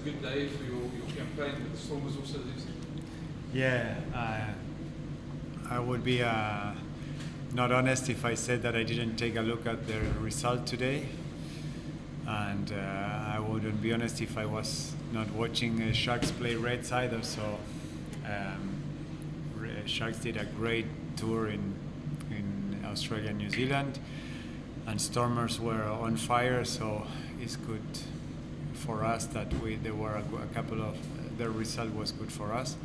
good day for your campaign, but the Storm was also losing. Yeah, I would be not honest if I said that I didn't take a look at the result today, and I wouldn't be honest if I was not watching Sharks play Reds either. So Sharks did a great tour in Australia and New Zealand, and Stormers were on fire. So it's good for us that there were a couple of their result was good for us.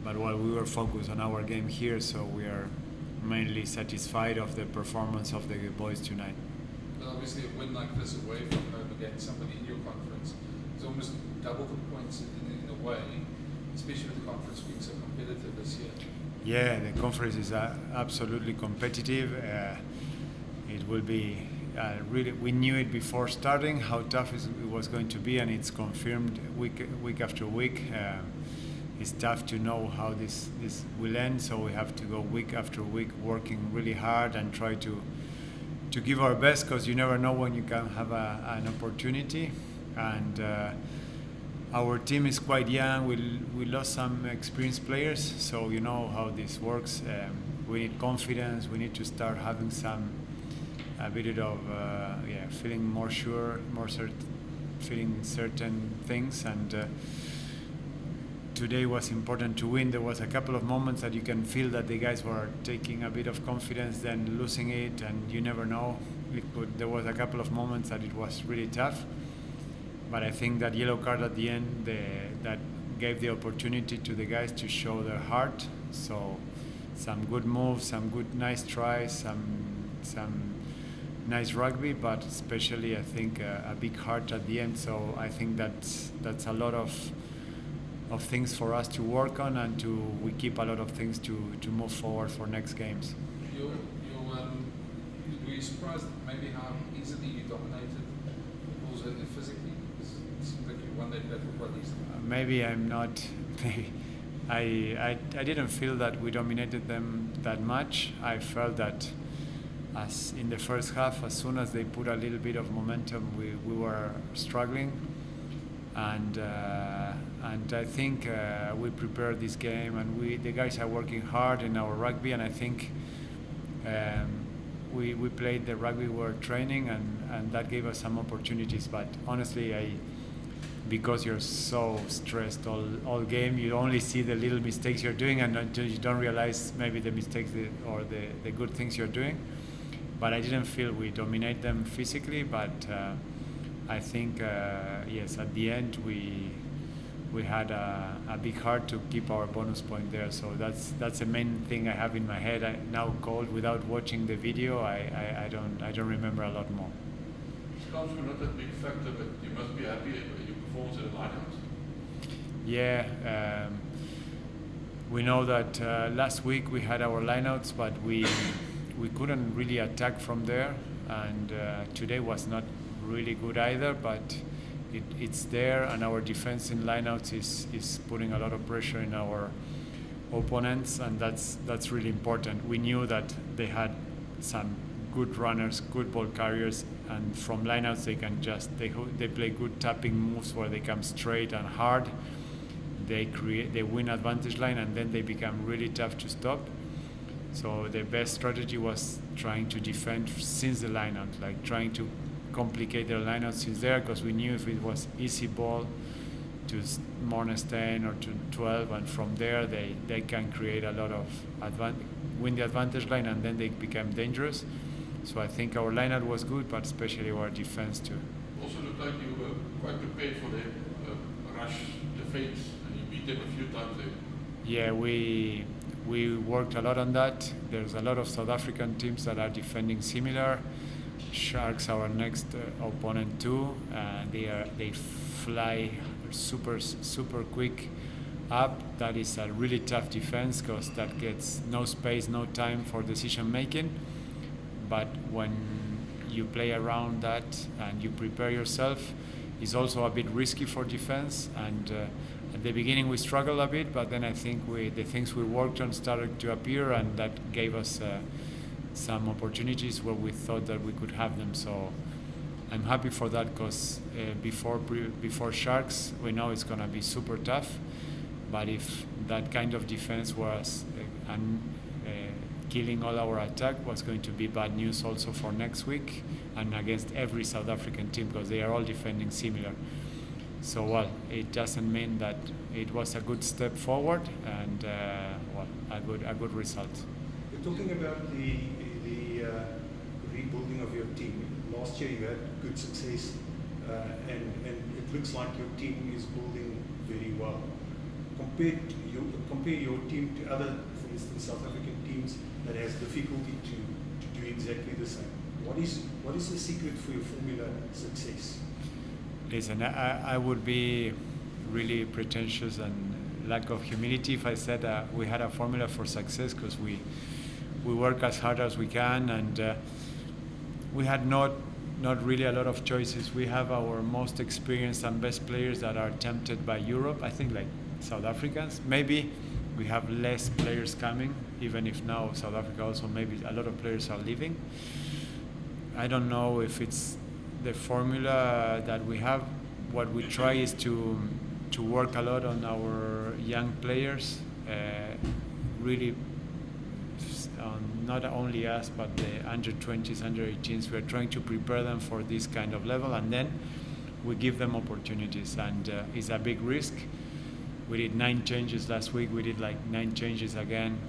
But while we were focused on our game here, so we are mainly satisfied of the performance of the boys tonight. Well, obviously, a win like this away from home against somebody in your conference is almost double the points in a way, especially with the conference being so competitive this year. Yeah, the conference is absolutely competitive. It will be really. We knew it before starting how tough it was going to be, and it's confirmed week after week. It's tough to know how this will end, so we have to go week after week working really hard and try to give our best, because you never know when you can have an opportunity. And our team is quite young. We lost some experienced players, so you know how this works. We need confidence. We need to start having a bit of feeling more sure, feeling certain things. And today was important to win. There was a couple of moments that you can feel that the guys were taking a bit of confidence, then losing it, and you never know. There was a couple of moments that it was really tough, but I think that yellow card at the end that gave the opportunity to the guys to show their heart. So some good moves, some good nice tries, some nice rugby, but especially I think a big heart at the end. So I think that's a lot of things for us to work on, and we keep a lot of things to move forward for next games. Were you surprised maybe how easily you dominated the Bulls physically? It seems like you won that battle quite easily. Maybe I'm not. I didn't feel that we dominated them that much. I felt that as in the first half, as soon as they put a little bit of momentum, we were struggling. And I think we prepared this game, and the guys are working hard in our rugby, and I think we played the rugby we were training, and that gave us some opportunities. But honestly, because you're so stressed all game, you only see the little mistakes you're doing, and you don't realize maybe the mistakes or the good things you're doing. But I didn't feel we dominate them physically, but I think yes, at the end we had a big heart to keep our bonus point there. So that's the main thing I have in my head. Now cold without watching the video, I don't remember a lot more. Scouts were not a big factor, but you must be happy with your performance in the Lineouts. Yeah, we know that last week we had our lineouts, but we couldn't really attack from there, and today was not really good either, but it's there, and our defense in lineouts is putting a lot of pressure in our opponents, and that's really important. We knew that they had some good runners, good ball carriers, and from lineouts they play good tapping moves where they come straight and hard. They win advantage line, and then they become really tough to stop. So the best strategy was trying to defend since the lineout, like trying to complicate their lineout since there, because we knew if it was easy ball to minus 10 or to 12, and from there they can create a lot of win the advantage line, and then they become dangerous. So I think our lineout was good, but especially our defense too. Also looked like you were quite prepared for the rush defense, and you beat them a few times there. Yeah, we worked a lot on that. There's a lot of South African teams that are defending similar. Sharks are our next opponent too. They fly super quick up. That is a really tough defense, because that gets no space, no time for decision making. But when you play around that and you prepare yourself, it's also a bit risky for defense. And at the beginning we struggled a bit, but then I think the things we worked on started to appear, and that gave us some opportunities where we thought that we could have them. So I'm happy for that because before Sharks, we know it's going to be super tough. But if that kind of defense was killing all our attack, was going to be bad news also for next week and against every South African team, because they are all defending similar. So, well, it doesn't mean that it was a good step forward and a good result. You're talking about the rebuilding of your team. Last year you had good success, and it looks like your team is building very well. Compare your team to other, for instance, South African teams that has difficulty to do exactly the same. What is the secret for your formula success? Listen, I would be really pretentious and lack of humility if I said we had a formula for success, because we work as hard as we can, and we had not really a lot of choices. We have our most experienced and best players that are tempted by Europe. I think like South Africans. Maybe we have less players coming, even if now South Africa also maybe a lot of players are leaving. I don't know if it's the formula that we have. What we try is to work a lot on our young players, really not only us but the under 20s, under 18s. We're trying to prepare them for this kind of level, and then we give them opportunities, and it's a big risk. We did 9 changes last week. We did like 9 changes again.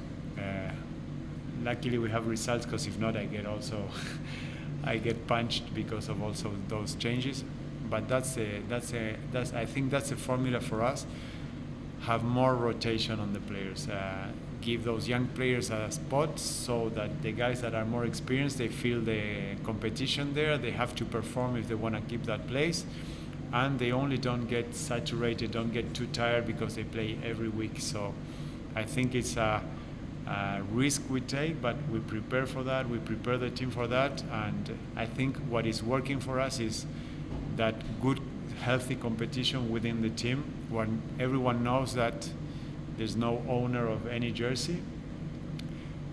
Luckily we have results, because if not I get punched because of also those changes. But I think that's a formula for us. Have more rotation on the players. Give those young players a spot so that the guys that are more experienced, they feel the competition there. They have to perform if they want to keep that place. And they only don't get saturated, don't get too tired because they play every week. So I think it's a risk we take, but we prepare for that. We prepare the team for that. And I think what is working for us is that good, healthy competition within the team, when everyone knows that there's no owner of any jersey.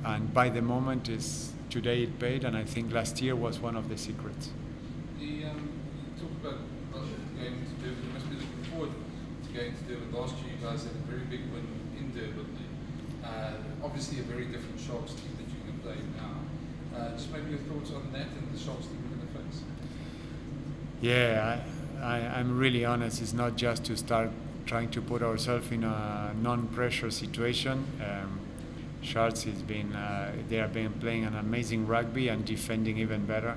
And by the moment is today it paid, and I think last year was one of the secrets. You talk about going to Durban. You must be looking forward to going to Durban. Last year you guys had a very big win in Durban. Obviously a very different Sharks team that you're going to play now. Just maybe your thoughts on that and the Sharks team you're going to face. Yeah, I'm really honest. It's not just to start trying to put ourselves in a non-pressure situation. Sharks they have been playing an amazing rugby and defending even better.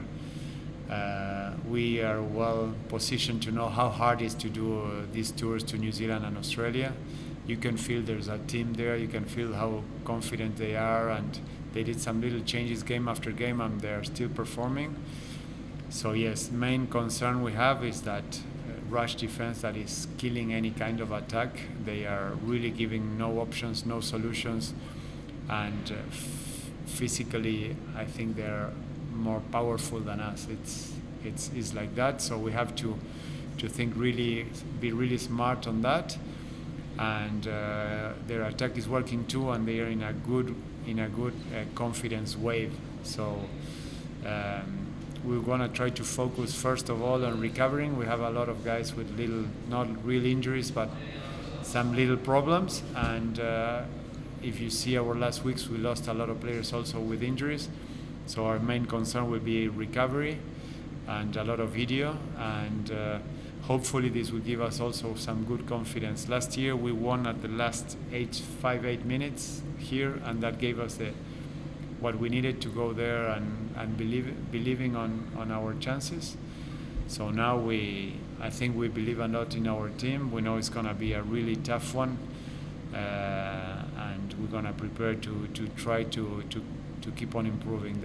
We are well positioned to know how hard it is to do these tours to New Zealand and Australia. You can feel there's a team there. You can feel how confident they are, and they did some little changes game after game, and they're still performing. So yes, main concern we have is that rush defense that is killing any kind of attack. They are really giving no options, no solutions, and physically I think they're more powerful than us. It's like that. So we have to think really, be really smart on that. And their attack is working too, and they are in a good confidence wave. So we're gonna try to focus first of all on recovering. We have a lot of guys with little, not real injuries, but some little problems. And if you see our last weeks, we lost a lot of players also with injuries. So our main concern will be recovery and a lot of video, and hopefully this will give us also some good confidence. Last year we won at the last 8 minutes here, and that gave us what we needed to go there and believing on our chances. So now I think we believe a lot in our team. We know it's going to be a really tough one, and we're going to prepare to try to keep on improving.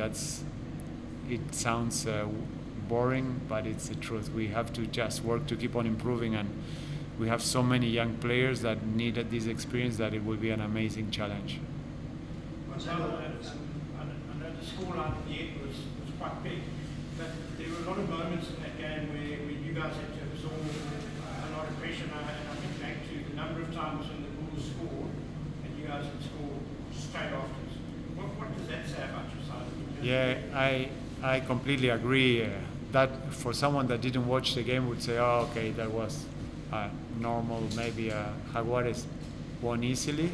It sounds boring, but it's the truth. We have to just work to keep on improving, and we have so many young players that needed this experience that it will be an amazing challenge. Gonzalo, I know the scoreline at the end was quite big, but there were a lot of moments in that game where you guys had to absorb a lot of pressure, and I think back to the number of times when the Bulls scored and you guys had scored straight afterwards. What does that say about your side? Yeah, I completely agree. that for someone that didn't watch the game would say, oh, okay, that was normal, maybe Jaguares won easily.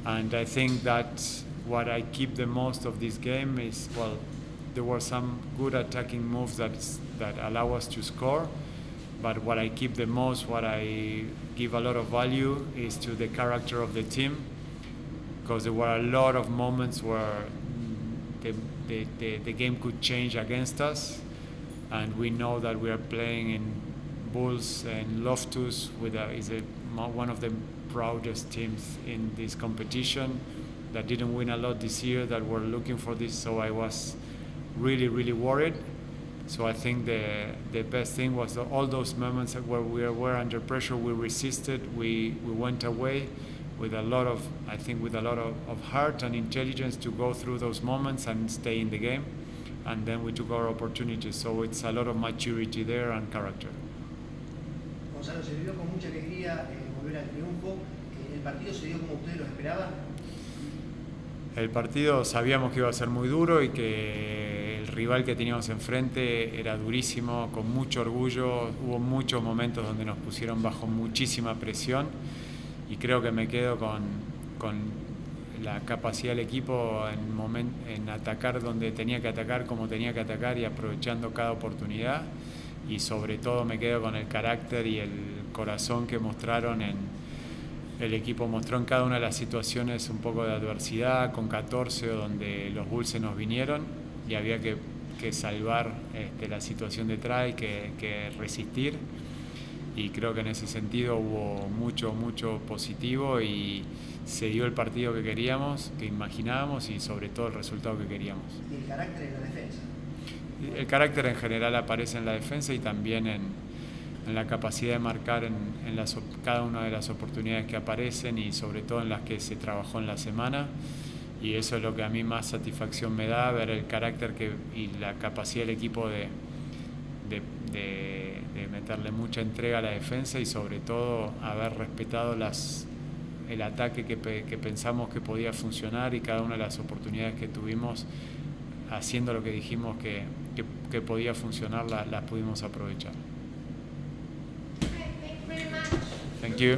And I think that what I keep the most of this game is, well, there were some good attacking moves that allow us to score, but what I keep the most, what I give a lot of value is to the character of the team, because there were a lot of moments where the game could change against us, and we know that we are playing in Bulls and Loftus is one of the proudest teams in this competition that didn't win a lot this year, that were looking for this, so I was really worried. So I think the best thing was all those moments where we were under pressure, we resisted, we went away with a lot of heart and intelligence to go through those moments and stay in the game, and then we took our opportunities. So it's a lot of maturity there and character. Gonzalo, se vivió con mucha alegría volver al triunfo. ¿El partido se dio como ustedes lo esperaban? El partido sabíamos que iba a ser muy duro y que el rival que teníamos enfrente era durísimo, con mucho orgullo. Hubo muchos momentos donde nos pusieron bajo muchísima presión y creo que me quedo con la capacidad del equipo en atacar donde tenía que atacar, como tenía que atacar y aprovechando cada oportunidad. Y sobre todo me quedo con el carácter y el corazón que mostraron el equipo mostró en cada una de las situaciones un poco de adversidad, con 14 donde los Bulls se nos vinieron y había que salvar la situación detrás y que resistir, y creo que en ese sentido hubo mucho positivo y se dio el partido que queríamos, que imaginábamos, y sobre todo el resultado que queríamos. ¿Y el carácter en la defensa? El carácter en general aparece en la defensa y también en la capacidad de marcar en cada una de las oportunidades que aparecen y sobre todo en las que se trabajó en la semana, y eso es lo que a mí más satisfacción me da, ver el carácter y la capacidad del equipo de meterle mucha entrega a la defensa y sobre todo haber respetado el ataque que pensamos que podía funcionar, y cada una de las oportunidades que tuvimos haciendo lo que dijimos que podía funcionar las pudimos aprovechar. Okay, thank you very much. Thank you.